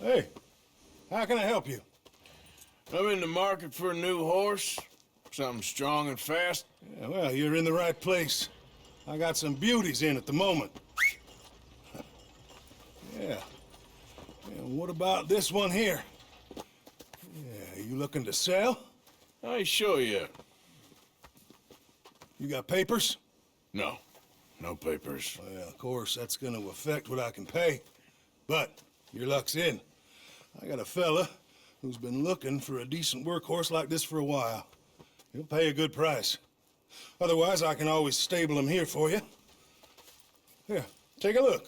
Hey, how can I help you? I'm in the market for a new horse. Something strong and fast. Yeah, well, you're in the right place. I got some beauties in at the moment. Yeah. And what about this one here? Yeah, you looking to sell? I show you. You got papers? No. No papers. Well, of course, that's gonna affect what I can pay. But your luck's in. I got a fella who's been looking for a decent workhorse like this for a while. He'll pay a good price. Otherwise, I can always stable him here for you. Here, take a look.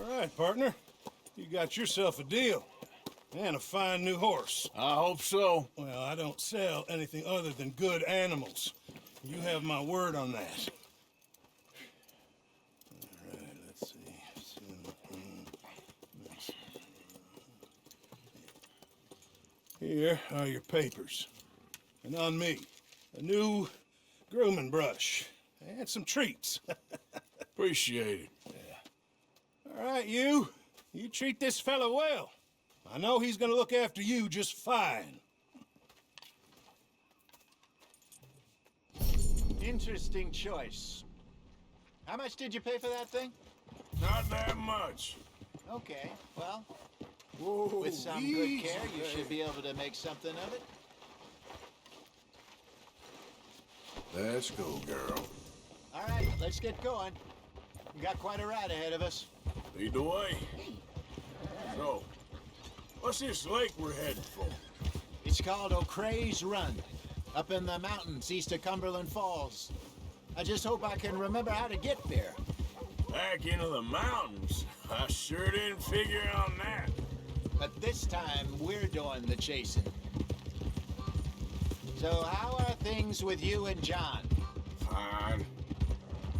All right, partner. You got yourself a deal. And a fine new horse. I hope so. Well, I don't sell anything other than good animals. You have my word on that. All right, let's see. Here are your papers. And on me, a new grooming brush. And some treats. Appreciate it. All right, you treat this fella well. I know he's gonna look after you just fine. Interesting choice. How much did you pay for that thing? Not that much. Okay, well, Whoa, with some easy, good care, you baby. should be able to make something of it. Let's go, girl. All right, let's get going. We got quite a ride ahead of us. Lead the way. So, what's this lake we're heading for? It's called O'Creagh's Run, up in the mountains east of Cumberland Falls. I just hope I can remember how to get there. Back into the mountains? I sure didn't figure on that. But this time, we're doing the chasing. So how are things with you and John? Fine.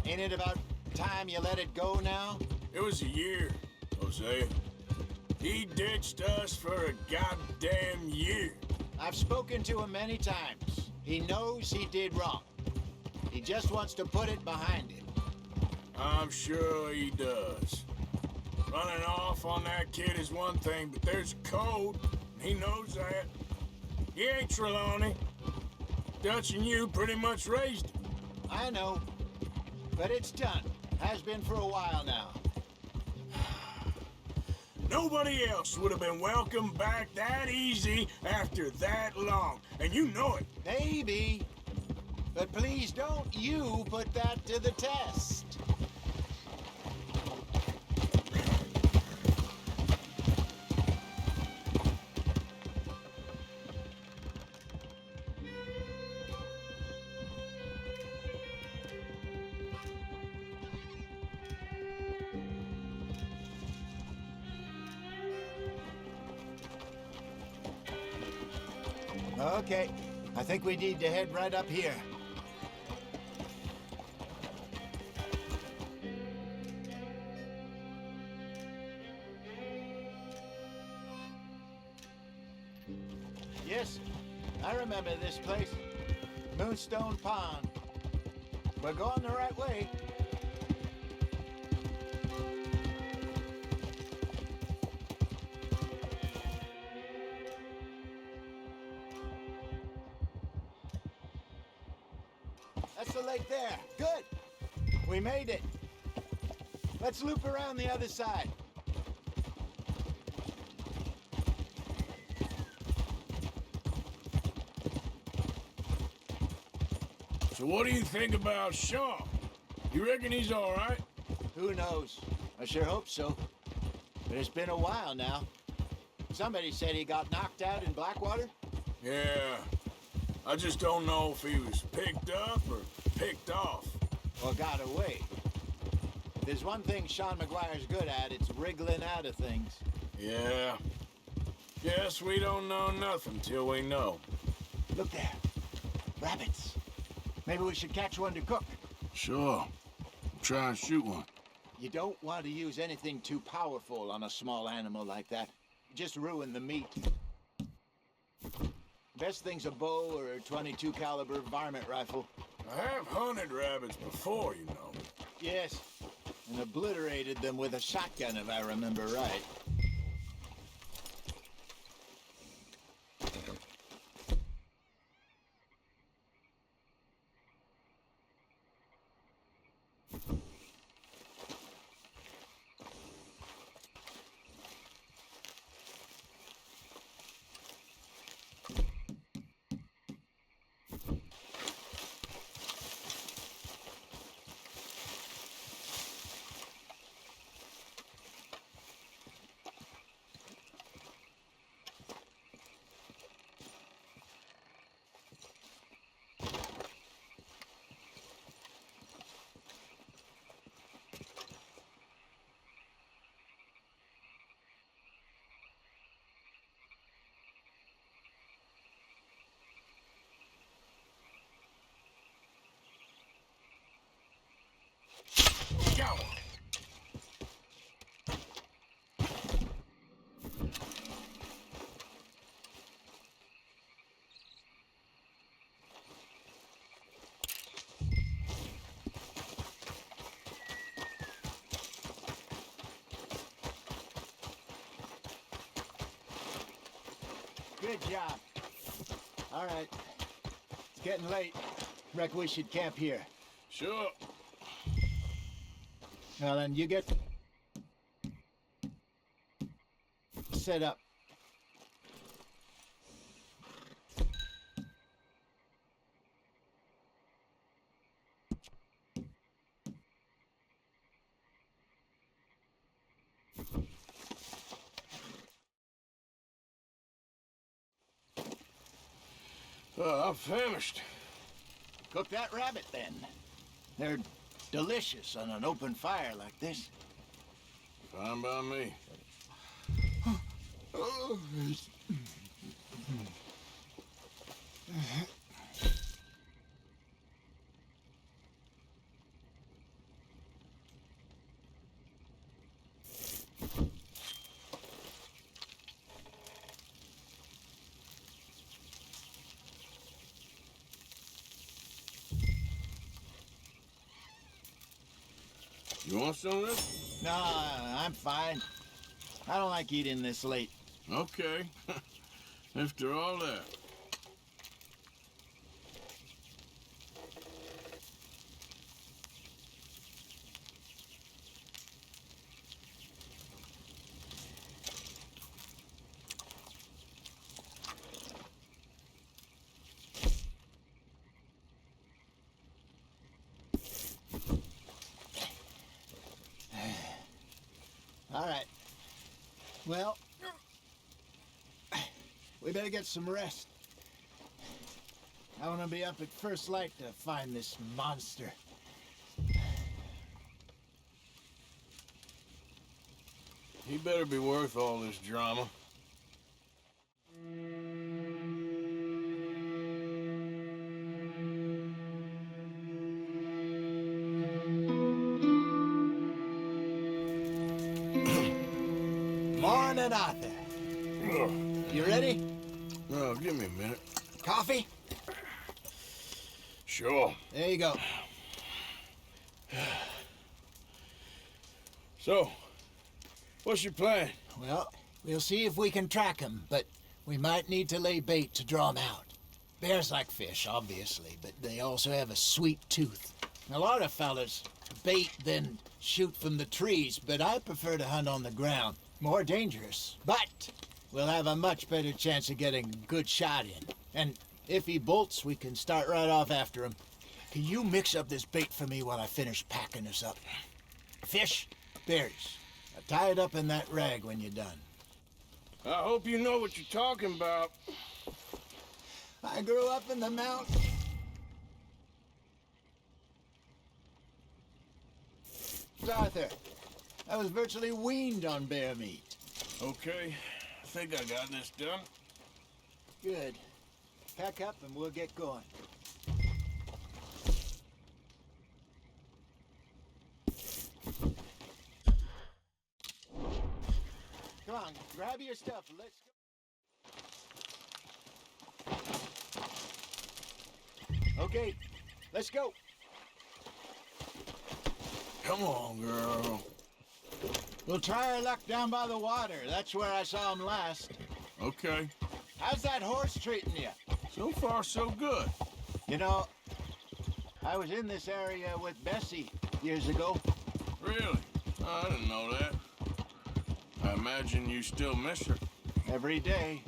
Ain't it about time you let it go now? It was a year, Jose. He ditched us for a goddamn year. I've spoken to him many times. He knows he did wrong. He just wants to put it behind him. I'm sure he does. Running off on that kid is one thing, but there's a code. And he knows that. He ain't Trelawney. Dutch and you pretty much raised him. I know, but it's done. Has been for a while now. Nobody else would have been welcomed back that easy after that long, and you know it. Maybe. But please don't you put that to the test. Okay, I think we need to head right up here. Yes, I remember this place. Moonstone Pond. We're going the right way. That's the lake there. Good. We made it. Let's loop around the other side. So what do you think about Shaw? You reckon he's all right? Who knows? I sure hope so. But it's been a while now. Somebody said he got knocked out in Blackwater. Yeah. I just don't know if he was picked up or picked off. Or got away. If there's one thing Sean McGuire's good at, it's wriggling out of things. Yeah. Guess we don't know nothing till we know. Look there. Rabbits. Maybe we should catch one to cook. Sure. Try and shoot one. You don't want to use anything too powerful on a small animal like that. Just ruin the meat. Best thing's a bow or a .22 caliber varmint rifle. I have hunted rabbits before, you know. Yes, and obliterated them with a shotgun if I remember right. Go! Good job. All right. It's getting late. Reckon we should camp here. Sure. Now then, you get set up. I'm famished. Cook that rabbit then. They're delicious on an open fire like this. Fine by me. You want some of this? No, I'm fine. I don't like eating this late. Okay. After all that. Well, we better get some rest. I want to be up at first light to find this monster. He better be worth all this drama. Morning, Arthur. You ready? Oh, give me a minute. Coffee? Sure. There you go. So, what's your plan? Well, we'll see if we can track him, but we might need to lay bait to draw him out. Bears like fish, obviously, but they also have a sweet tooth. A lot of fellas bait then shoot from the trees, but I prefer to hunt on the ground. More dangerous, but we'll have a much better chance of getting a good shot in. And if he bolts, we can start right off after him. Can you mix up this bait for me while I finish packing this up? Fish, berries. Tie it up in that rag when you're done. I hope you know what you're talking about. I grew up in the mountains. Arthur, I was virtually weaned on bear meat. Okay, I think I got this done. Good. Pack up and we'll get going. Come on, grab your stuff. Let's go. Okay, let's go. Come on, girl. We'll try our luck down by the water. That's where I saw him last. Okay. How's that horse treating you? So far, so good. You know, I was in this area with Bessie years ago. Really? I didn't know that. I imagine you still miss her. Every day.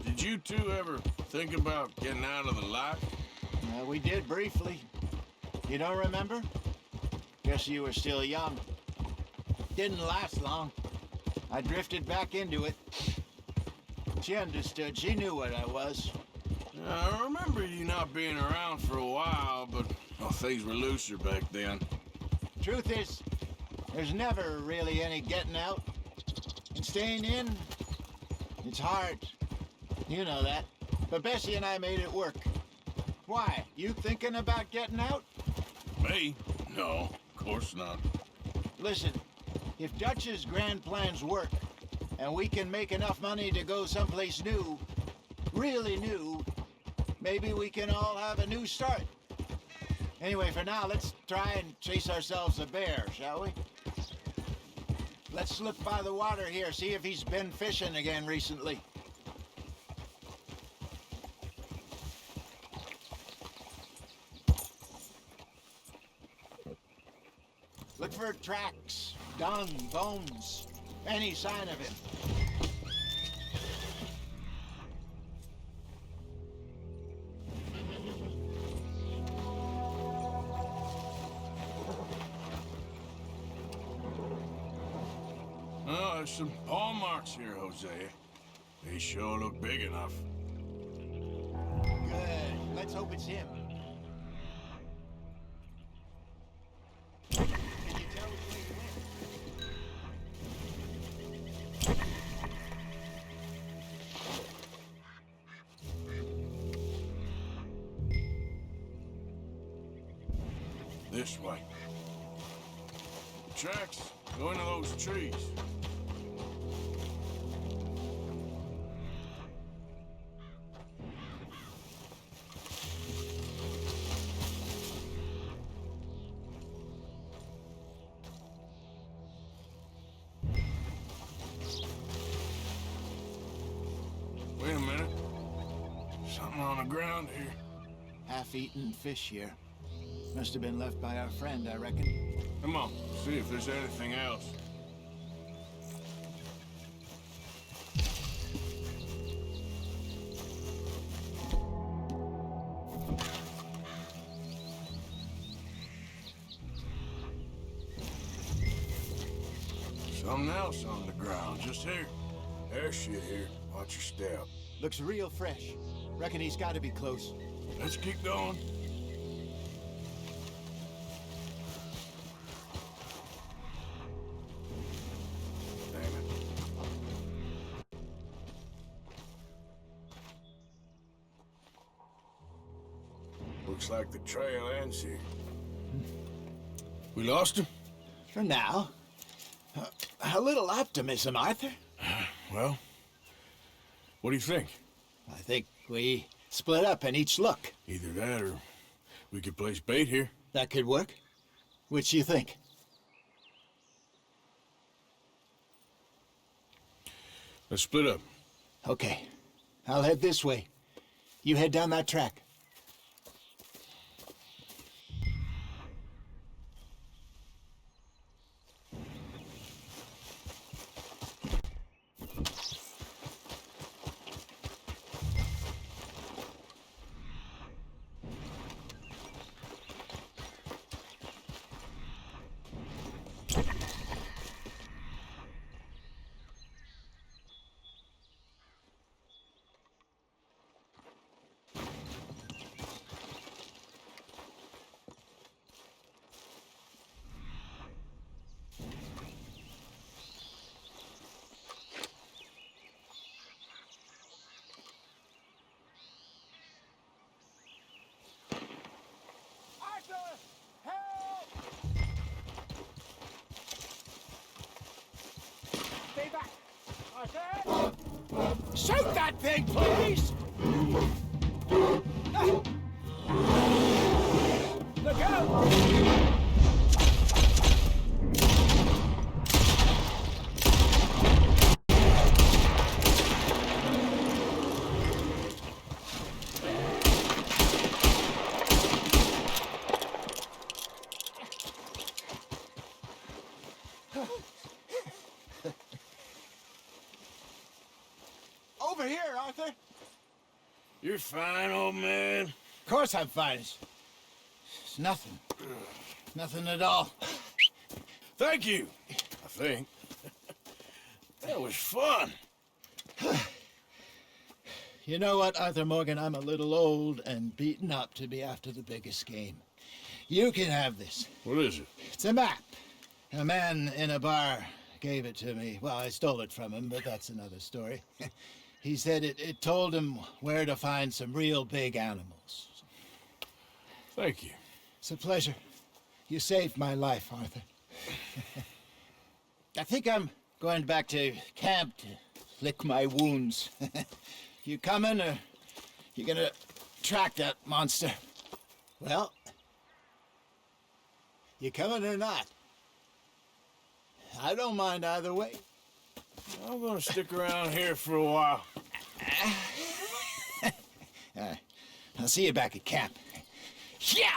Did you two ever think about getting out of the life? We did briefly. You don't remember? Guess you were still young. Didn't last long. I drifted back into it. She understood. She knew what I was. I remember you not being around for a while, but things were looser back then. Truth is, there's never really any getting out. And staying in, it's hard. You know that. But Bessie and I made it work. Why? You thinking about getting out? Me? No, of course not. Listen, if Dutch's grand plans work, and we can make enough money to go someplace new, really new, maybe we can all have a new start. Anyway, for now, let's try and chase ourselves a bear, shall we? Let's slip by the water here, see if he's been fishing again recently. Look for tracks, dung, bones, any sign of him. Oh, there's some paw marks here, Jose. They sure look big enough. Good. Let's hope it's him. Can you tell which way he went? This way. Tracks go into those trees. Wait a minute. Something on the ground here. Half-eaten fish here. Must have been left by our friend, I reckon. Come on, see if there's anything else. Something else on the ground, just here. There's shit here. Watch your step. Looks real fresh. Reckon he's got to be close. Let's keep going. Damn it. Looks like the trail ends here. We lost him? For now. A little optimism, Arthur. Well, what do you think? I think we split up and each look. Either that or we could place bait here. That could work. Which you think? Let's split up. Okay. I'll head this way. You head down that track. Stay back! Arthur! Shoot that thing, please! Look out! Over here, Arthur. You're fine, old man. Of course I'm fine. It's nothing. Nothing at all. Thank you, I think. That was fun. You know what, Arthur Morgan? I'm a little old and beaten up to be after the biggest game. You can have this. What is it? It's a map. A man in a bar gave it to me. Well, I stole it from him, but that's another story. He said it told him where to find some real big animals. Thank you. It's a pleasure. You saved my life, Arthur. I think I'm going back to camp to lick my wounds. You coming, or you gonna track that monster? Well, you coming or not? I don't mind either way. I'm gonna stick around here for a while. I'll see you back at camp. Yeah!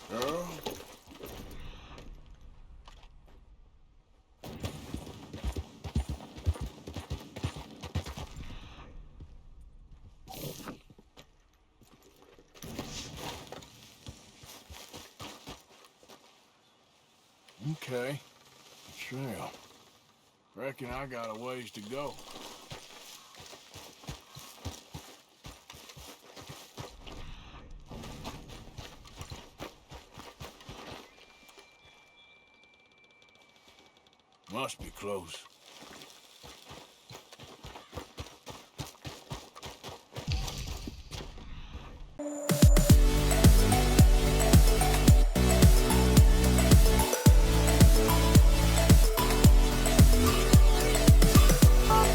Girl? Okay. Trail. Reckon I got a ways to go. Must be close.